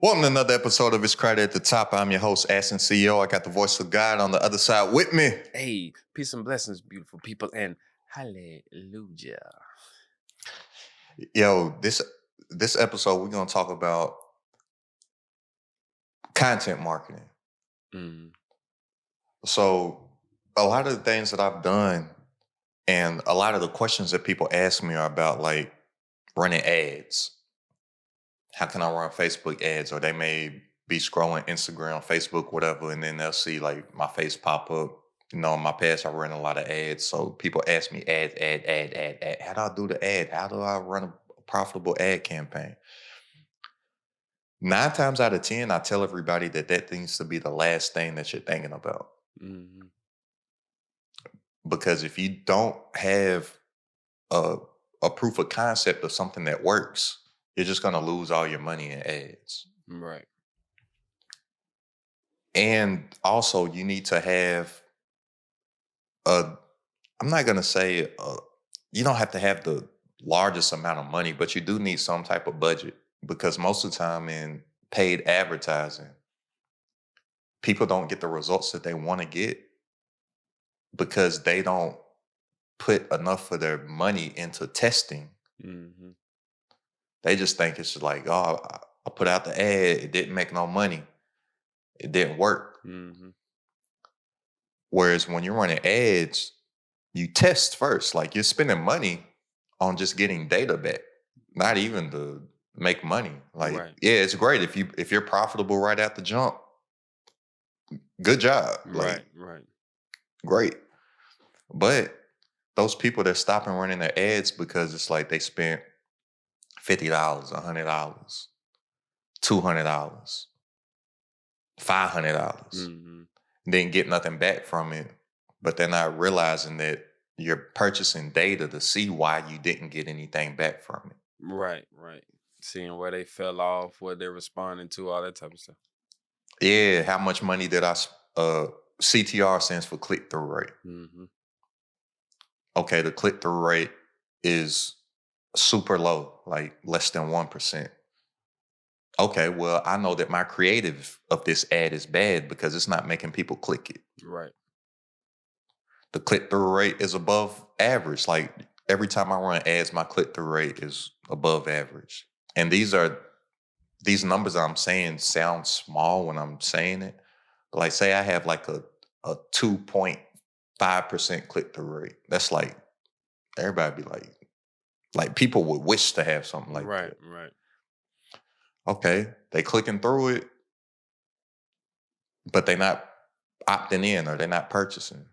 Welcome to another episode of It's Credit at the Top. I'm your host, AstenCeo. I got the voice of God on the other side with me. Hey, peace and blessings, beautiful people, and hallelujah. Yo, this episode, we're going to talk about content marketing. Mm, So, a lot of the things that I've done and a lot of the questions that people ask me are about like running ads. How can I run Facebook ads? Or they may be scrolling Instagram, Facebook, whatever, and then they'll see like my face pop up. You know, in my past, I ran a lot of ads. So people ask me ad. How do I do the ad? How do I run a profitable ad campaign? 9 times out of 10, I tell everybody that needs to be the last thing that you're thinking about. mm, Because if you don't have a, a proof of concept of something that works, you're just going to lose all your money in ads. right. And also, you need to have a, I'm not going to say, you don't have to have the largest amount of money, but you do need some type of budget because most of the time in paid advertising, people don't get the results that they want to get because they don't put enough of their money into testing. Mm-hmm. They just think it's like, oh, I put out the ad, it didn't make no money, it didn't work. Mm-hmm. Whereas when you're running ads, you test first. Like you're spending money on just getting data back, not even to make money. Like, Right. yeah, it's great if you're profitable right at the jump. Good job. Like, Right. great. But those people that stop and running their ads because it's like they spent $50, $100, $200, $500, Mm-hmm. didn't get nothing back from it. But they're not realizing that you're purchasing data to see why you didn't get anything back from it. Right. Seeing where they fell off, what they're responding to, all that type of stuff. Yeah, how much money did CTR stands for click through rate. Mm-hmm. Okay, the click through rate is super low, like less than 1%. Okay, well, I know that my creative of this ad is bad because it's not making people click it. Right. The click through rate is above average. Like every time I run ads, my click through rate is above average. And these numbers I'm saying sound small when I'm saying it. But like say I have like a 2.5% click through rate. That's like everybody be like people would wish to have something like that. Right. Okay, they clicking through it, but they not opting in or they're not purchasing.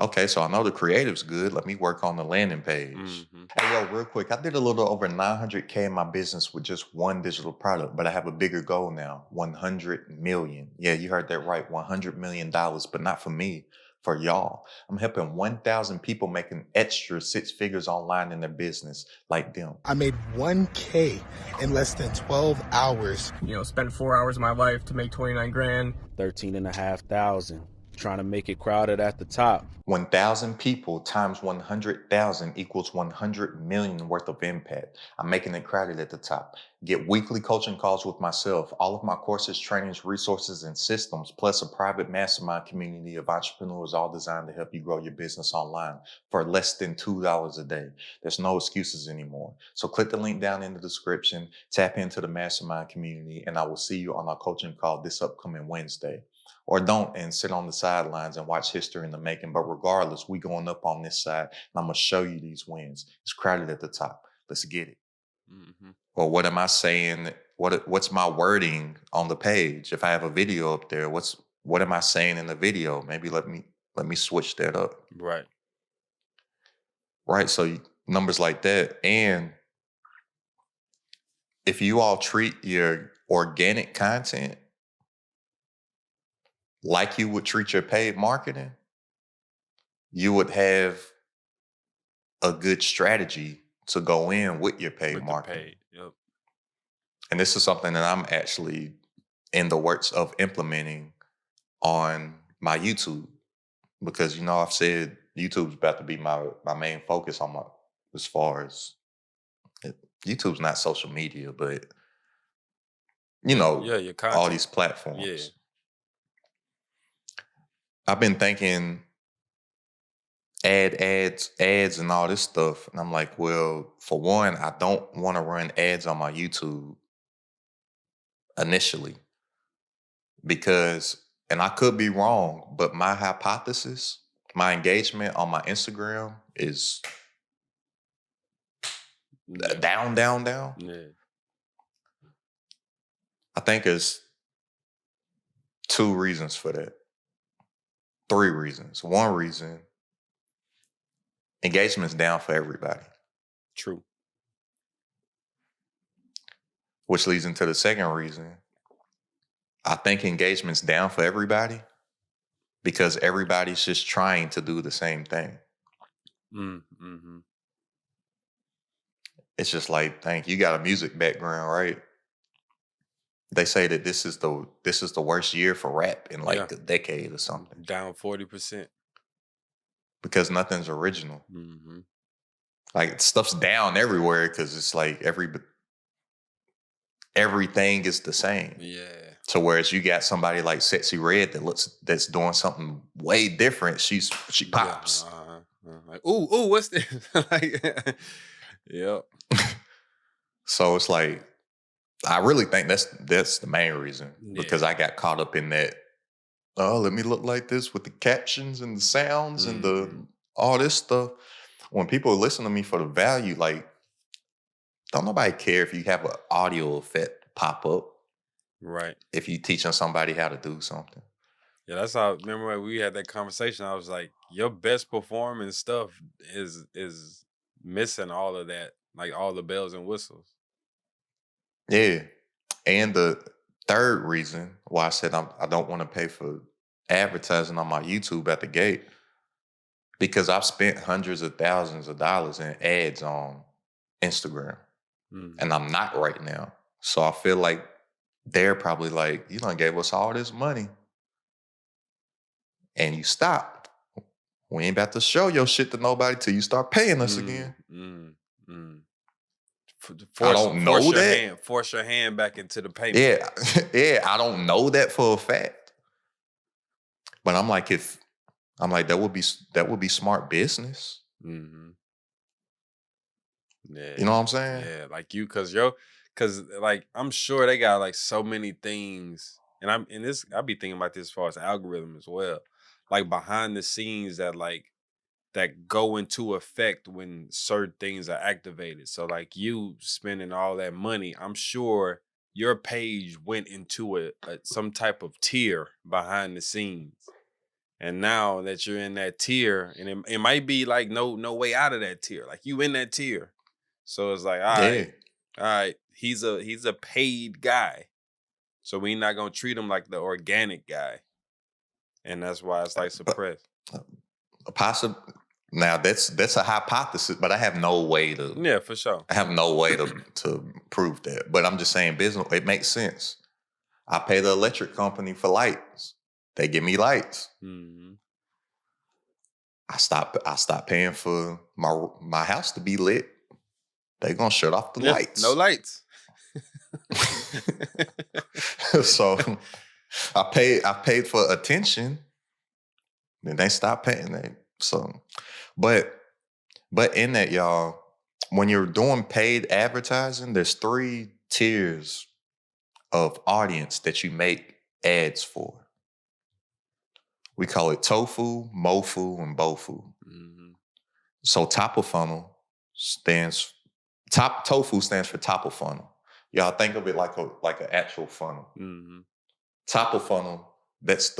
Okay, so I know the creative's good. Let me work on the landing page. Mm-hmm. Hey, yo, real quick, I did a little over 900K in my business with just one digital product, but I have a bigger goal now, 100 million. Yeah, you heard that right, $100 million, but not for me, for y'all. I'm helping 1,000 people make an extra 6 figures online in their business like them. I made 1K in less than 12 hours. Spent 4 hours of my life to make 29 grand. 13,500. Trying to make it crowded at the top. 1,000 people times 100,000 equals 100 million worth of impact. I'm making it crowded at the top. Get weekly coaching calls with myself, all of my courses, trainings, resources, and systems, plus a private mastermind community of entrepreneurs, all designed to help you grow your business online for less than $2 a day. There's no excuses anymore. So click the link down in the description, tap into the mastermind community, and I will see you on our coaching call this upcoming Wednesday. Or don't and sit on the sidelines and watch history in the making. But regardless, we going up on this side, and I'm gonna show you these wins. It's crowded at the top. Let's get it. Mm-hmm. Or what am I saying? What's my wording on the page? If I have a video up there, what am I saying in the video? Maybe let me switch that up. Right. Right. So numbers like that. And if you all treat your organic content like you would treat your paid marketing, you would have a good strategy to go in with your paid With the marketing. paid. Yep. And this is something that I'm actually in the works of implementing on my YouTube because I've said YouTube's about to be my main focus on my as far as YouTube's not social media, but Yeah, your all content. these platforms. Yeah. I've been thinking ads, and all this stuff. And I'm like, well, for one, I don't want to run ads on my YouTube initially because, and I could be wrong, but my hypothesis, my engagement on my Instagram is Yeah. down, down, down. Yeah. I think there's 2 reasons for that. 3 reasons. One reason, engagement's down for everybody, True. which leads into the second reason. I think engagement's down for everybody because everybody's just trying to do the same thing. Mm-hmm. It's just like, thank you got a music background, right? They say that this is the worst year for rap in like a decade or something Down 40%. because nothing's original. Mm-hmm. Like stuff's down everywhere because it's like everything is the same. Yeah. So whereas you got somebody like Sexy Red that's doing something way different, she pops. Yeah. Like, ooh, what's this? Like, yep. So it's like I really think that's the main reason because I got caught up in that. Oh, let me look like this with the captions and the sounds and the all this stuff. When people listen to me for the value, like, don't nobody care if you have an audio effect pop up. Right. If you teaching somebody how to do something. Yeah, that's how. Remember when we had that conversation? I was like, your best performance stuff is missing all of that, like all the bells and whistles. Yeah. And the third reason why I said I don't want to pay for advertising on my YouTube at the gate, because I've spent hundreds of thousands of dollars in ads on Instagram, and I'm not right now. So I feel like they're probably like, you done gave us all this money, and you stopped. We ain't about to show your shit to nobody till you start paying us again. I don't know that. Force your hand back into the payment. Yeah, I don't know that for a fact. But I'm like, that would be smart business. Mm-hmm. Yeah. You know what I'm saying? Yeah, like cause like I'm sure they got like so many things, and I be thinking about this as far as algorithm as well, like behind the scenes that go into effect when certain things are activated. So like you spending all that money, I'm sure your page went into a some type of tier behind the scenes. And now that you're in that tier, and it might be like no way out of that tier. Like you in that tier. So it's like, all right, he's a paid guy. So we're not gonna treat him like the organic guy. And that's why it's like suppressed. Now that's a hypothesis, but I have no way to. Yeah, for sure. I have no way to prove that. But I'm just saying, business. It makes sense. I pay the electric company for lights. They give me lights. Mm-hmm. I stop paying for my house to be lit. They're gonna shut off the lights. No lights. So I paid for attention. Then they stop paying that. So, but in that, y'all, when you're doing paid advertising, there's 3 tiers of audience that you make ads for. We call it tofu, mofu, and bofu. Mm-hmm. So tofu stands for top of funnel. Y'all think of it like an actual funnel. Mm-hmm. Top of funnel, that's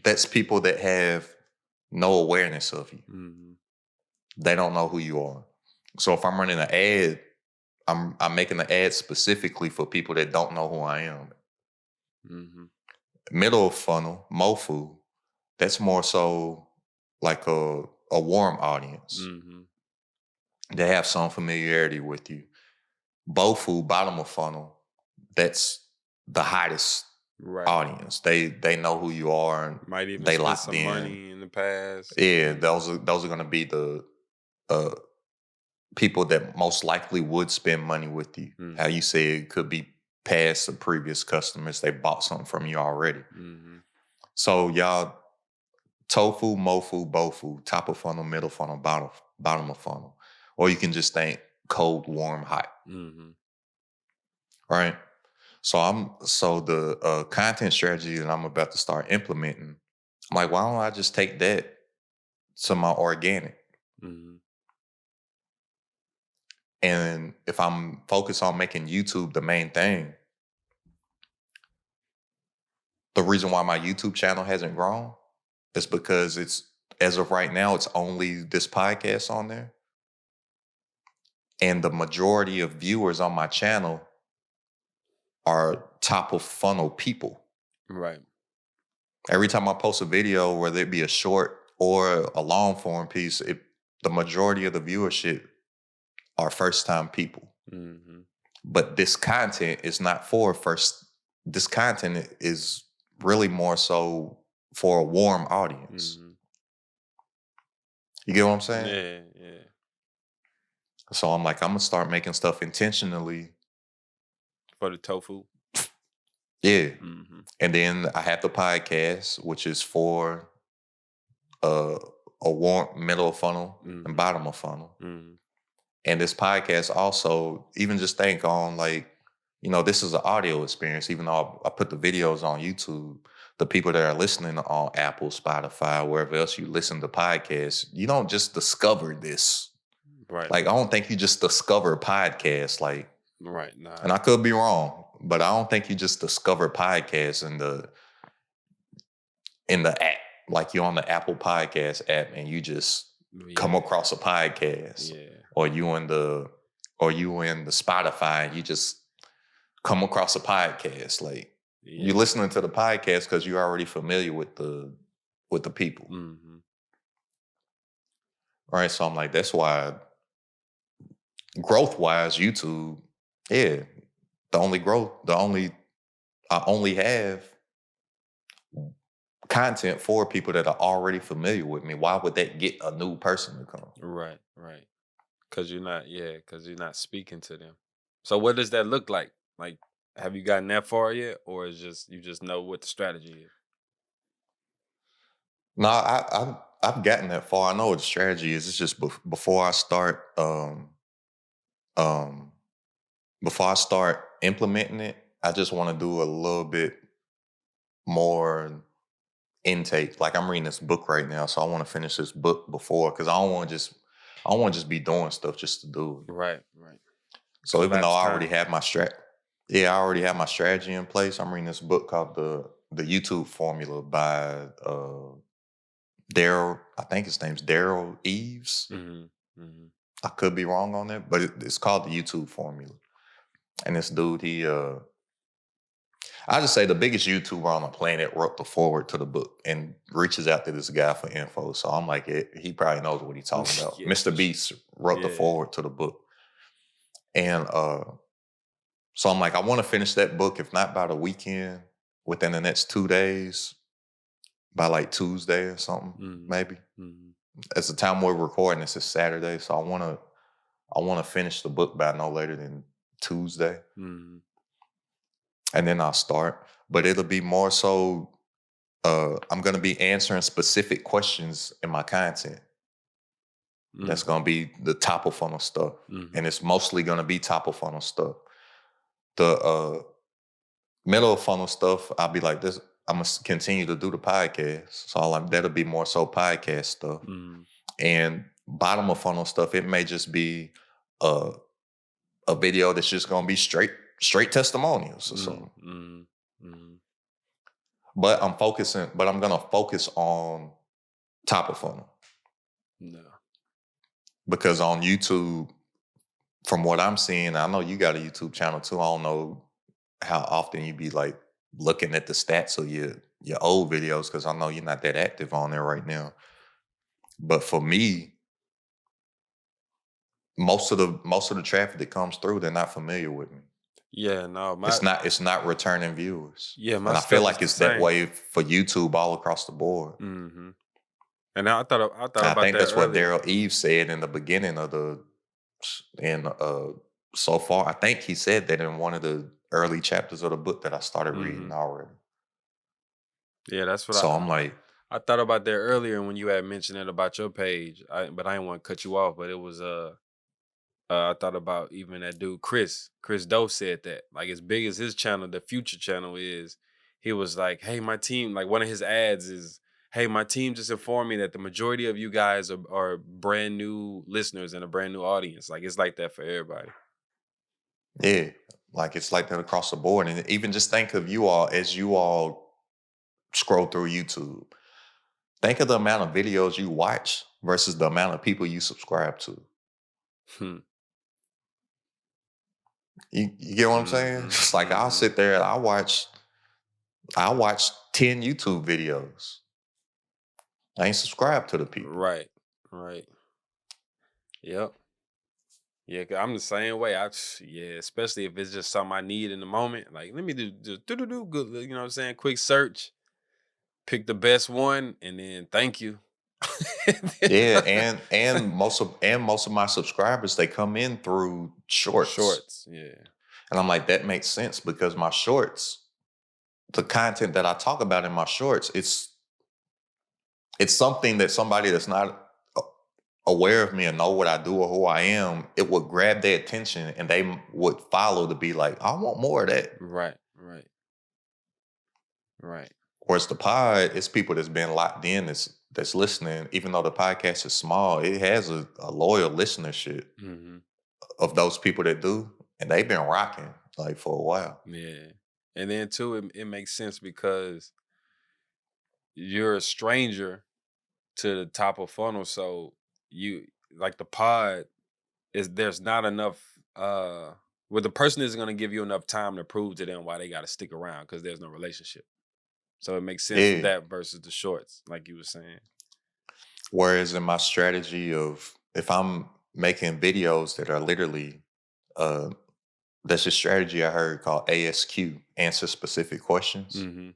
that's people that have no awareness of you. Mm-hmm. They don't know who you are. So if I'm running an ad, I'm making an ad specifically for people that don't know who I am. Mm-hmm. Middle of funnel, mofu, that's more so like a warm audience. Mm-hmm. They have some familiarity with you. Bofu, bottom of funnel, that's the hottest audience. They know who you are and might even they spend locked some in. money in the past. Yeah, those are going to be the people that most likely would spend money with you. How Mm-hmm. you say it could be past the previous customers. They bought something from you already. Mm-hmm. So y'all tofu, mofu, bofu, top of funnel, middle funnel, bottom of funnel. Or you can just think cold, warm, hot. Mm-hmm. Right. So the content strategy that I'm about to start implementing, I'm like, why don't I just take that to my organic? Mm-hmm. And if I'm focused on making YouTube the main thing, the reason why my YouTube channel hasn't grown is because it's, as of right now, it's only this podcast on there. And the majority of viewers on my channel are top of funnel people. Right. Every time I post a video, whether it be a short or a long form piece, the majority of the viewership are first time people. Mm-hmm. But this content is not for first. This content is really more so for a warm audience. Mm-hmm. You get what I'm saying? Yeah, yeah. So I'm like, I'm gonna start making stuff intentionally. For the tofu. Yeah. Mm-hmm. And then I have the podcast, which is for uh, a warm middle of funnel Mm-hmm. and bottom of funnel. Mm-hmm. And this podcast also, even just think on like, this is an audio experience, even though I put the videos on YouTube. The people that are listening on Apple, Spotify, wherever else you listen to podcasts, you don't just discover this. Right. Like, I don't think you just discover podcasts. Like, Right. Nah. and I could be wrong, but I don't think you just discover podcasts in the app. Like, you're on the Apple Podcast app and you just come Yeah. across a podcast, Yeah. or you in the Spotify and you just come across a podcast. Like, Yeah. you're listening to the podcast because you're already familiar with the people. Mm-hmm. Right. So I'm like, that's why growth wise, YouTube, yeah, I only have content for people that are already familiar with me. Why would that get a new person to come? Right. Right. Because you're not speaking to them. So what does that look like? Like, have you gotten that far yet, or is just you just know what the strategy is? No, I've gotten that far. I know what the strategy is. It's just before I start um before I start implementing it, I just want to do a little bit more intake. Like, I'm reading this book right now, so I want to finish this book before, because I don't want to just be doing stuff just to do it. Right. Right. So even though Collapse I already time. have I already have my strategy in place. I'm reading this book called the YouTube Formula by Daryl. I think his name's Daryl Eves. Mm-hmm. Mm-hmm. I could be wrong on that, but it's called the YouTube Formula. And this dude, I just say the biggest YouTuber on the planet wrote the forward to the book and reaches out to this guy for info. So I'm like, he probably knows what he's talking about. Yeah, Mr. Beast wrote the Yeah. forward to the book. And so I'm like, I want to finish that book, if not by the weekend, within the next 2 days, by like Tuesday or something, Mm-hmm. maybe. Mm-hmm. At the time we're recording, this is Saturday. So I want to finish the book by no later than Tuesday. Mm-hmm. And then I'll start. But it'll be more so, I'm going to be answering specific questions in my content. Mm-hmm. That's going to be the top of funnel stuff. Mm-hmm. And it's mostly going to be top of funnel stuff. The middle of funnel stuff, I'll be like this. I'm going to continue to do the podcast. So that'll be more so podcast stuff. Mm-hmm. And bottom of funnel stuff, it may just be a video that's just going to be straight testimonials or something. Mm-hmm. Mm-hmm. But I'm going to focus on top of funnel. No. Because on YouTube, from what I'm seeing, I know you got a YouTube channel too. I don't know how often you be like looking at the stats of your old videos, because I know you're not that active on there right now. But for me, most of the traffic that comes through, they're not familiar with me. Yeah, no, It's not returning viewers. Yeah, and I feel like it's that way for YouTube all across the board. Mm-hmm. And I thought I about think that that's what earlier. Daryl Eve said in the beginning of And so far, I think he said that in one of the early chapters of the book that I started reading Mhm. already. Yeah, that's what So I'm like, I thought about that earlier when you had mentioned it about your page. But I didn't want to cut you off, but it was I thought about even that dude Chris Doe said that. Like as big as his channel, the future channel is, he was like, "Hey, my team." Like one of his ads is, "Hey, my team just informed me that the majority of you guys are brand new listeners and a brand new audience." Like it's like that for everybody. yeah, like it's like that across the board. And even just think of you all as you all scroll through YouTube. Think of the amount of videos you watch versus the amount of people you subscribe to. Hmm. You get what I'm saying? Mhm. It's like I'll Mhm. sit there and I watch 10 YouTube videos. I ain't subscribed to the people. Right. Right. Yep. Yeah, 'cause I'm the same way. Yeah, especially if it's just something I need in the moment. Like, let me do good. You know what I'm saying? Quick search, pick the best one, and then thank you. And Yeah, then- and most of my subscribers they come in through shorts. Shorts. Yeah. And I'm like, that makes sense because my shorts, the content that I talk about in my shorts, it's something that somebody that's not aware of me and know what I do or who I am, it would grab their attention and they would follow to be like, I want more of that. Right. Right. Right. Whereas the pod, it's people that's been locked in that's listening, even though the podcast is small, it has a loyal listenership Hmm. of those people that do, and they've been rocking like for a while. Yeah. And then too, it makes sense because you're a stranger to the top of funnel, so you like the pod is there's not enough well the person isn't going to give you enough time to prove to them why they got to stick around because there's no relationship, so it makes sense Yeah. that versus the shorts like you were saying. Whereas in my strategy of if I'm making videos that are literally uh that's a strategy I heard called ASQ, answer specific questions. Hmm.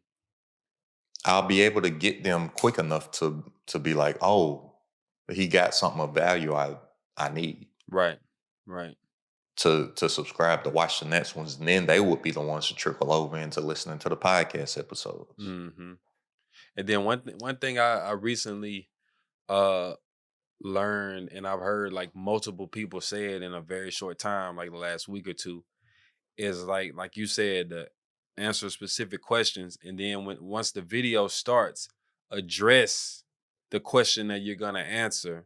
I'll be able to get them quick enough to be like, oh, he got something of value I need Right. Right. to subscribe to watch the next ones. And then they would be the ones to trickle over into listening to the podcast episodes. Hmm. And then one thing I recently uh learned, and I've heard like multiple people say it in a very short time, like the last week or two, is like you said, the answer specific questions, and then once the video starts, address the question that you're gonna answer,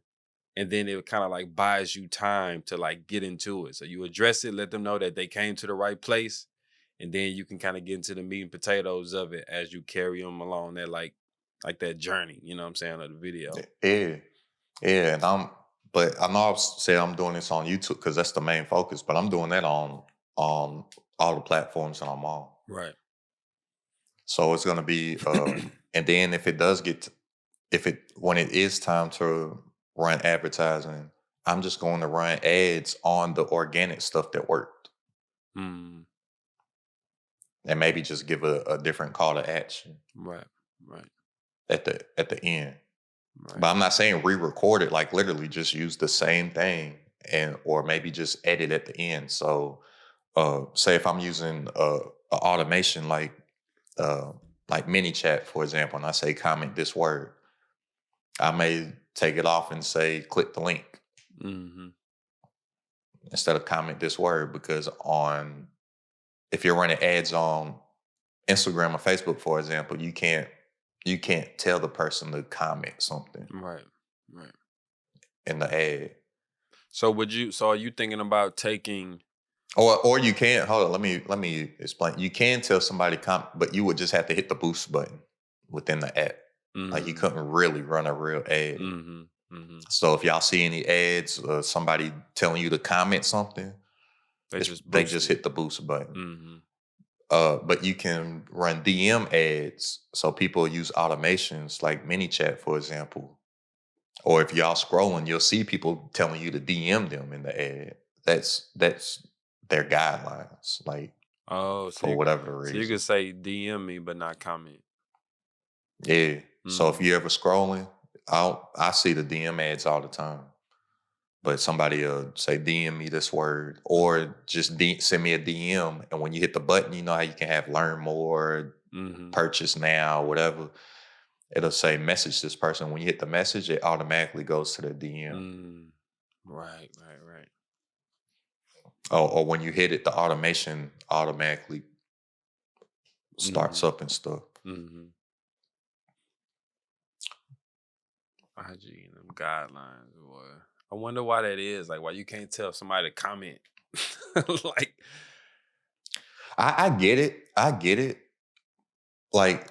and then it kind of like buys you time to like get into it. So you address it, let them know that they came to the right place, and then you can kind of get into the meat and potatoes of it as you carry them along that like that journey. You know what I'm saying, of the video. Yeah. Yeah. But I know I've said I'm doing this on YouTube because that's the main focus, but I'm doing that on all the platforms that I'm on. Right. So it's gonna be and then if it does if it when it is time to run advertising, I'm just going to run ads on the organic stuff that worked Mm, and maybe just give a different call to action right. Right. at the end. Right. But I'm not saying re-record it, like literally just use the same thing and or maybe just edit at the end. So say if I'm using a automation uh like mini chat, for example, and I say comment this word, I may take it off and say click the link Hmm. instead of comment this word because on if you're running ads on Instagram or Facebook, for example, you can't tell the person to comment something Right. Right. in the ad. So are you thinking about taking? Or you can't hold on, let me explain. You can tell somebody but you would just have to hit the boost button within the app. Like you Mm, couldn't really run a real ad. mhm, mhm. So if y'all see any ads, somebody telling you to comment something, They just they boost just it. hit the boost button. Mhm. But you can run DM ads. So people use automations like ManyChat, for example. Or if y'all scrolling, you'll see people telling you to DM them in the ad. That's their guidelines, like Oh, for whatever so you reason. could say DM me but not comment. Yeah. So if Mm, you ever scrolling, I see the DM ads all the time. but somebody will say DM me this word, or just send me a DM. And when you hit the button, you know how you can have learn more, Mm-hmm. purchase now, whatever. It'll say message this person. When you hit the message, it automatically goes to the DM. Mm. Right, right, right. Or when you hit it, the automation automatically starts Mm-hmm. up and stuff. Mm-hmm. IG and them guidelines, boy. I wonder why that is. Like, why you can't tell somebody to comment? Like, I get it. I get it. Like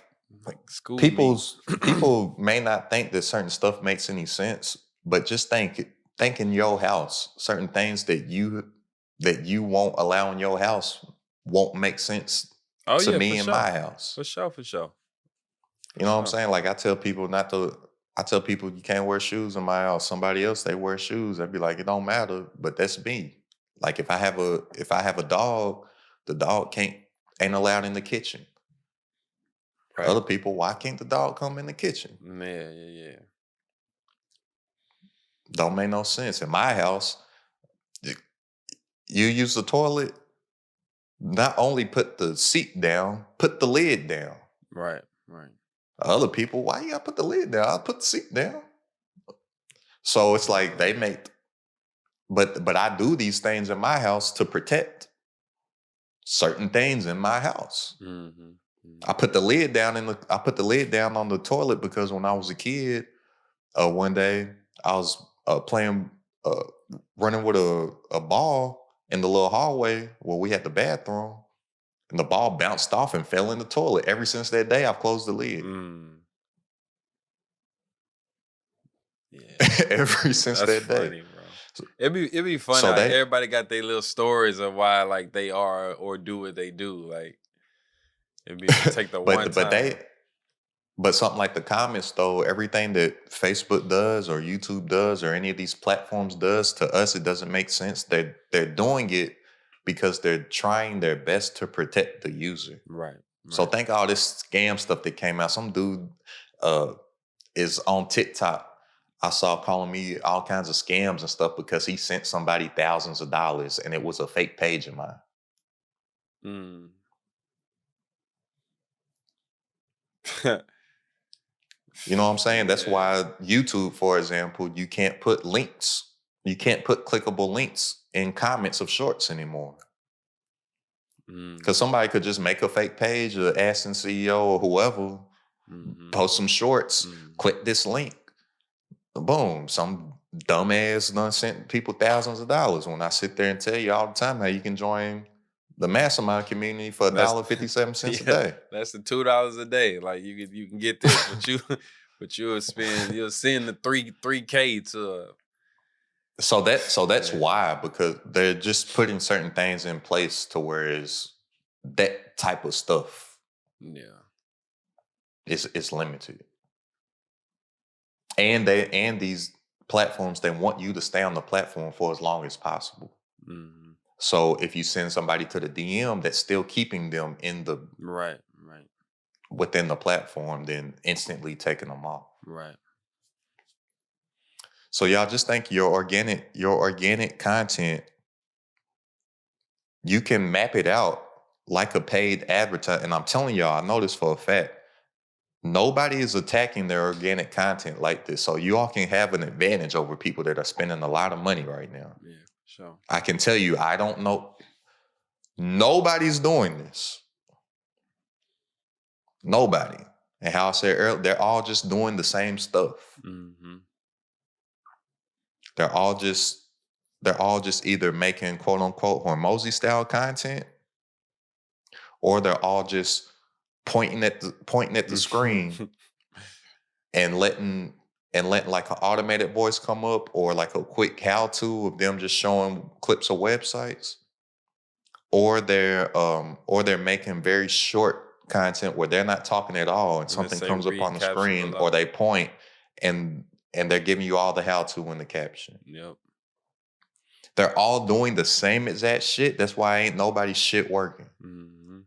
school me. people may not think that certain stuff makes any sense, but just think in your house, certain things that you won't allow in your house won't make sense Oh to yeah, for me in my sure, house. for sure, for sure, You for know what I'm sure. saying? Like I tell people you can't wear shoes in my house. Somebody else they wear shoes. I'd be like, it don't matter, but that's me. Like if I have a dog, the dog ain't allowed in the kitchen. Right. Other people, why can't the dog come in the kitchen? Yeah, yeah, yeah. Don't make no sense. In my house, y- you use the toilet, not only put the seat down, put the lid down. Right, right. Other people, why you gotta put the lid down? I'll put the seat down. So it's like they make, but I do these things in my house to protect certain things in my house. Mm-hmm. I put the lid down I put the lid down on the toilet because when I was a kid, one day I was playing, uh, running with a ball in the little hallway where we had the bathroom, and the ball bounced off and fell in the toilet. Ever since that day, I've closed the lid. Mm. Yeah, Ever since that's that day. funny, bro. It'd be funny So how they, everybody got their little stories of why like they are or do what they do. Like it'd be take the one but time. they, but something like the comments though, everything that Facebook does or YouTube does or any of these platforms does to us, it doesn't make sense. They're doing it because they're trying their best to protect the user. Right, So right. think all this scam stuff that came out. Some dude uh, is on TikTok. I saw calling me all kinds of scams and stuff because he sent somebody thousands of dollars and it was a fake page of mine. Mm. You know what I'm saying? That's Yeah. why YouTube, for example, you can't put links. You can't put clickable links in comments of shorts anymore. Mm. Because somebody could just make a fake page of AstenCeo or whoever, Mm-hmm. post some shorts, Mm. click this link. Boom, some dumbass done sent people thousands of dollars when I sit there and tell you all the time how you can join the mastermind community for That's $1.57 a yeah. day. That's the $2 a day. Like you can get this, but you'll send the three K to So that's yeah, why, because they're just putting certain things in place to where is that type of stuff yeah. is limited. And these platforms, they want you to stay on the platform for as long as possible. Mm-hmm. So if you send somebody to the DM that's still keeping them in the Right, right, within the platform, then instantly taking them off. right. So y'all just think your organic content, you can map it out like a paid advertise. And I'm telling y'all, I know this for a fact. Nobody is attacking their organic content like this. So you all can have an advantage over people that are spending a lot of money right now. Yeah, sure. I can tell you, I don't know. Nobody's doing this. Nobody. And how I said earlier, they're all just doing the same stuff. Mm-hmm. They're all just they're all just either making quote unquote Hormozy style content, or they're all just pointing at the screen and letting like an automated voice come up, or like a quick how to of them just showing clips of websites, or they're making very short content where they're not talking at all and And they something say comes up on read the caption screen, or below. they point and they're giving you all the how to in the caption. Yep. They're all doing the same exact shit. That's why ain't nobody's shit working. Mm-hmm.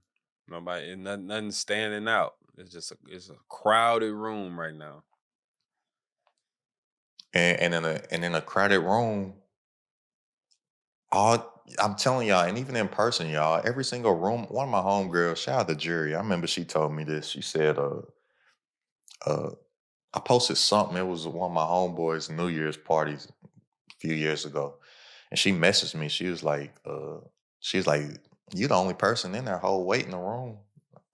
Nobody, nothing standing out. It's a crowded room right now. And in a crowded room, I'm telling y'all, and even in person, y'all, every single room, one of my homegirls, shout out to Jury. I remember she told me this. She said, uh, I posted something. It was one of my homeboys' New Year's parties a few years ago. And she messaged me. She's like, you the only person in there whole waiting the room.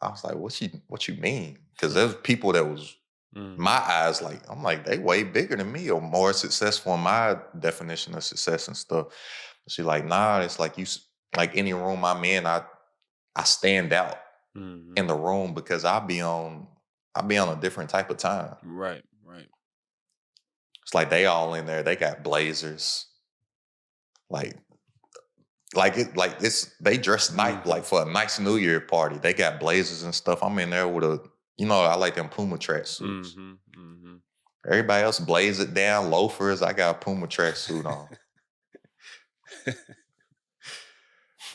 I was like, what you mean? Because there's people that was my Mhm. eyes, like, I'm like, they way bigger than me or more successful in my definition of success and stuff. She like, nah, it's like like any room I'm in, I stand out in Mhm. the room because I be on a different type of time. Right, right. It's like they all in there, they got blazers, like it's they dress nice like Mhm. for a nice New Year party. They got blazers and stuff. I'm in there with I like them Puma track suits. Mhm. Mhm. Everybody else blaze it down, loafers. I got a Puma track suit on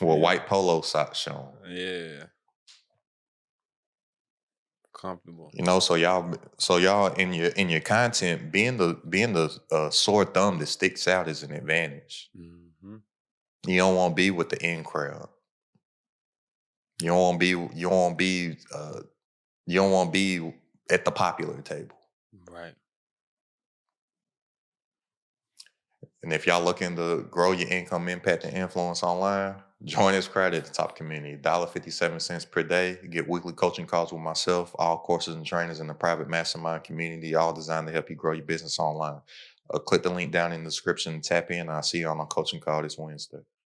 with Yeah. white polo socks showing. Yeah. Comfortable. So y'all in your content, being the sore thumb that sticks out is an advantage. Mhm. You don't want to be with the in crowd. You don't want to be at the popular table. Right. And if y'all looking to grow your income, impact, and influence online, join this crowd at the top community. $1.57 per day. You get weekly coaching calls with myself, all courses and trainings in the private mastermind community, all designed to help you grow your business online. Click the link down in the description, tap in, and I'll see you on a coaching call this Wednesday.